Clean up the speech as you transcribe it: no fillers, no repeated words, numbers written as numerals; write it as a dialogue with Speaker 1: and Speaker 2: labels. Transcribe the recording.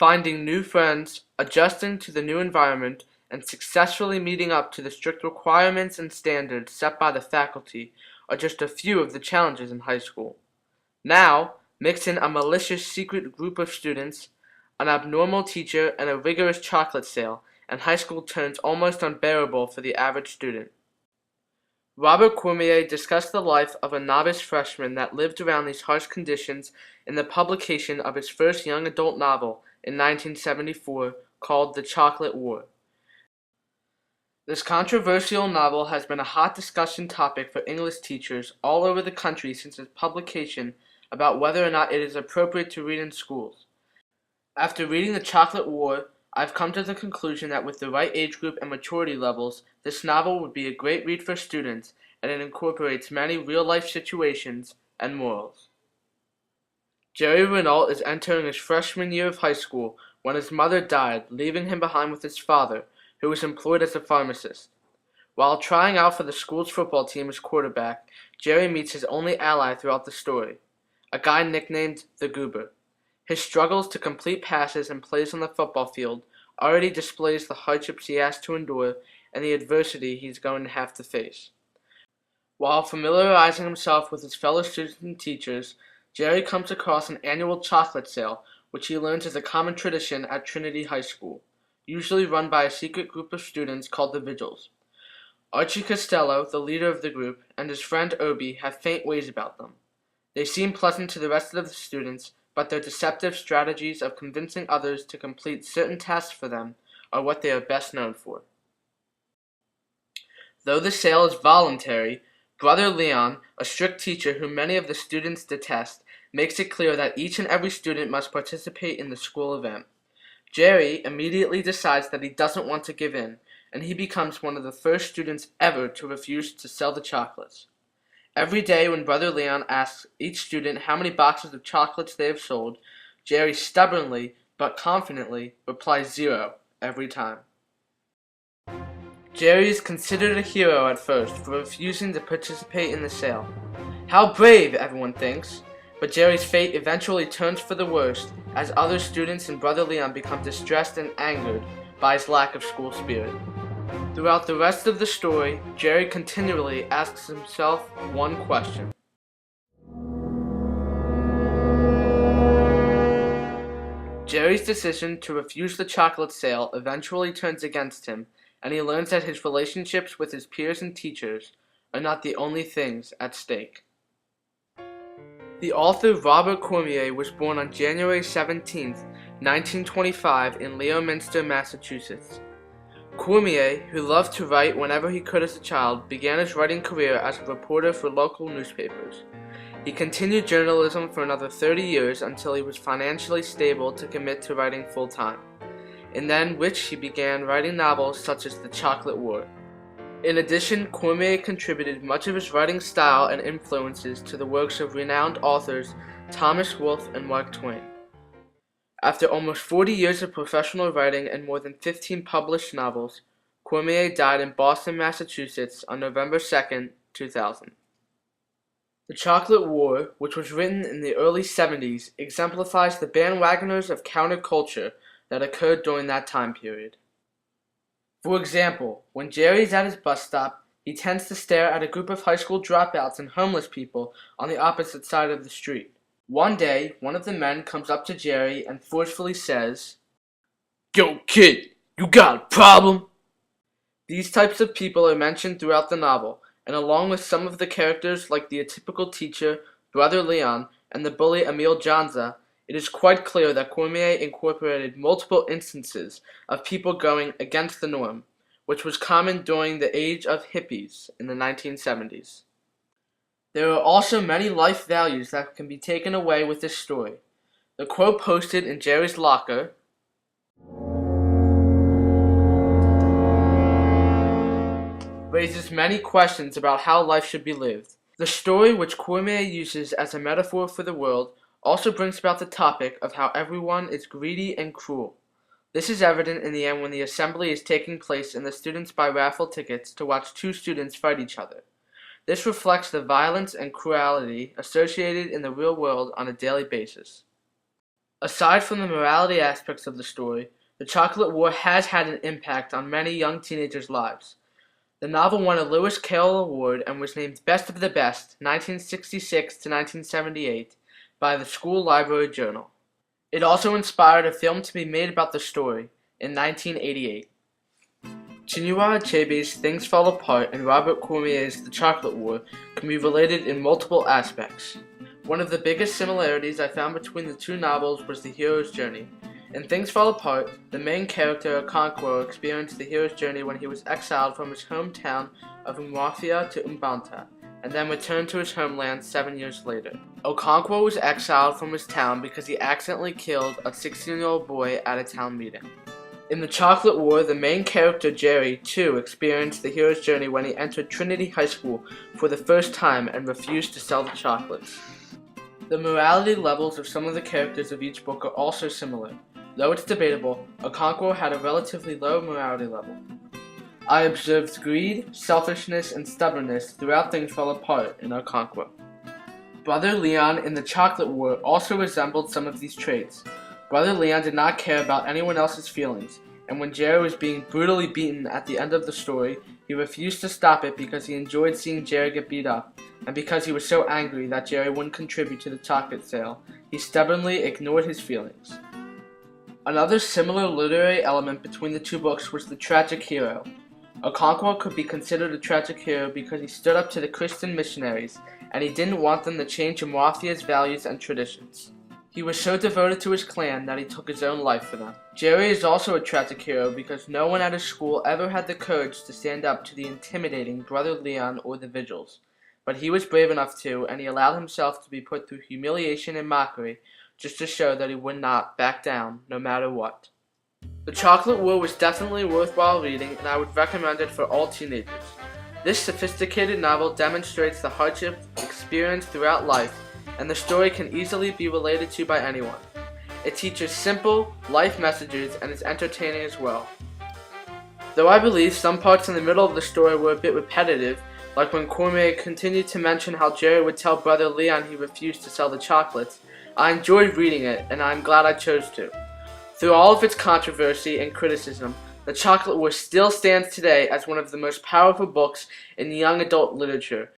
Speaker 1: Finding new friends, adjusting to the new environment, and successfully meeting up to the strict requirements and standards set by the faculty are just a few of the challenges in high school. Now, mix in a malicious secret group of students, an abnormal teacher, and a rigorous chocolate sale, and high school turns almost unbearable for the average student. Robert Cormier discussed the life of a novice freshman that lived around these harsh conditions in the publication of his first young adult novel in 1974 called The Chocolate War. This controversial novel has been a hot discussion topic for English teachers all over the country since its publication about whether or not it is appropriate to read in schools. After reading The Chocolate War, I've come to the conclusion that with the right age group and maturity levels, this novel would be a great read for students, and it incorporates many real-life situations and morals. Jerry Renault is entering his freshman year of high school when his mother died, leaving him behind with his father, who was employed as a pharmacist. While trying out for the school's football team as quarterback, Jerry meets his only ally throughout the story, a guy nicknamed the Goober. His struggles to complete passes and plays on the football field already displays the hardships he has to endure and the adversity he's going to have to face. While familiarizing himself with his fellow students and teachers, Jerry comes across an annual chocolate sale, which he learns is a common tradition at Trinity High School, usually run by a secret group of students called the Vigils. Archie Costello, the leader of the group, and his friend Obi have faint ways about them. They seem pleasant to the rest of the students, but their deceptive strategies of convincing others to complete certain tasks for them are what they are best known for. Though the sale is voluntary, Brother Leon, a strict teacher whom many of the students detest, makes it clear that each and every student must participate in the school event. Jerry immediately decides that he doesn't want to give in, and he becomes one of the first students ever to refuse to sell the chocolates. Every day when Brother Leon asks each student how many boxes of chocolates they have sold, Jerry stubbornly but confidently replies 0 every time. Jerry is considered a hero at first for refusing to participate in the sale. How brave, everyone thinks, but Jerry's fate eventually turns for the worst as other students and Brother Leon become distressed and angered by his lack of school spirit. Throughout the rest of the story, Jerry continually asks himself one question. Jerry's decision to refuse the chocolate sale eventually turns against him, and he learns that his relationships with his peers and teachers are not the only things at stake. The author Robert Cormier was born on January 17, 1925 in Leominster, Massachusetts. Cormier, who loved to write whenever he could as a child, began his writing career as a reporter for local newspapers. He continued journalism for another 30 years until he was financially stable to commit to writing full-time, in then which he began writing novels such as The Chocolate War. In addition, Cormier contributed much of his writing style and influences to the works of renowned authors Thomas Wolfe and Mark Twain. After almost 40 years of professional writing and more than 15 published novels, Cormier died in Boston, Massachusetts on November 2, 2000. The Chocolate War, which was written in the early 70s, exemplifies the bandwagoners of counterculture that occurred during that time period. For example, when Jerry's at his bus stop, he tends to stare at a group of high school dropouts and homeless people on the opposite side of the street. One day, one of the men comes up to Jerry and forcefully says, "Yo, kid, you got a problem?" These types of people are mentioned throughout the novel, and along with some of the characters like the atypical teacher, Brother Leon, and the bully Emil Janza, it is quite clear that Cormier incorporated multiple instances of people going against the norm, which was common during the age of hippies in the 1970s. There are also many life values that can be taken away with this story. The quote posted in Jerry's locker, raises many questions about how life should be lived. The story, which Cormier uses as a metaphor for the world, also brings about the topic of how everyone is greedy and cruel. This is evident in the end when the assembly is taking place and the students buy raffle tickets to watch two students fight each other. This reflects the violence and cruelty associated in the real world on a daily basis. Aside from the morality aspects of the story, the Chocolate War has had an impact on many young teenagers' lives. The novel won a Lewis Carroll Award and was named Best of the Best 1966 to 1978 by the School Library Journal. It also inspired a film to be made about the story in 1988. Chinua Achebe's Things Fall Apart and Robert Cormier's The Chocolate War can be related in multiple aspects. One of the biggest similarities I found between the two novels was the hero's journey. In Things Fall Apart, the main character, Okonkwo, experienced the hero's journey when he was exiled from his hometown of Umuofia to Mbanta, and then returned to his homeland 7 years later. Okonkwo was exiled from his town because he accidentally killed a 16-year-old boy at a town meeting. In The Chocolate War, the main character, Jerry, too, experienced the hero's journey when he entered Trinity High School for the first time and refused to sell the chocolates. The morality levels of some of the characters of each book are also similar. Though it's debatable, Okonkwo had a relatively low morality level. I observed greed, selfishness, and stubbornness throughout Things Fall Apart in Okonkwo. Brother Leon in The Chocolate War also resembled some of these traits. Brother Leon did not care about anyone else's feelings, and when Jerry was being brutally beaten at the end of the story, he refused to stop it because he enjoyed seeing Jerry get beat up, and because he was so angry that Jerry wouldn't contribute to the chocolate sale, he stubbornly ignored his feelings. Another similar literary element between the two books was the tragic hero. Okonkwo could be considered a tragic hero because he stood up to the Christian missionaries, and he didn't want them to change Umuofia's values and traditions. He was so devoted to his clan that he took his own life for them. Jerry is also a tragic hero because no one at his school ever had the courage to stand up to the intimidating Brother Leon or the Vigils. But he was brave enough to, and he allowed himself to be put through humiliation and mockery just to show that he would not back down, no matter what. The Chocolate War was definitely worthwhile reading, and I would recommend it for all teenagers. This sophisticated novel demonstrates the hardship experienced throughout life, and the story can easily be related to by anyone. It teaches simple, life messages and is entertaining as well. Though I believe some parts in the middle of the story were a bit repetitive, like when Cormier continued to mention how Jerry would tell Brother Leon he refused to sell the chocolates, I enjoyed reading it, and I'm glad I chose to. Through all of its controversy and criticism, The Chocolate War still stands today as one of the most powerful books in young adult literature,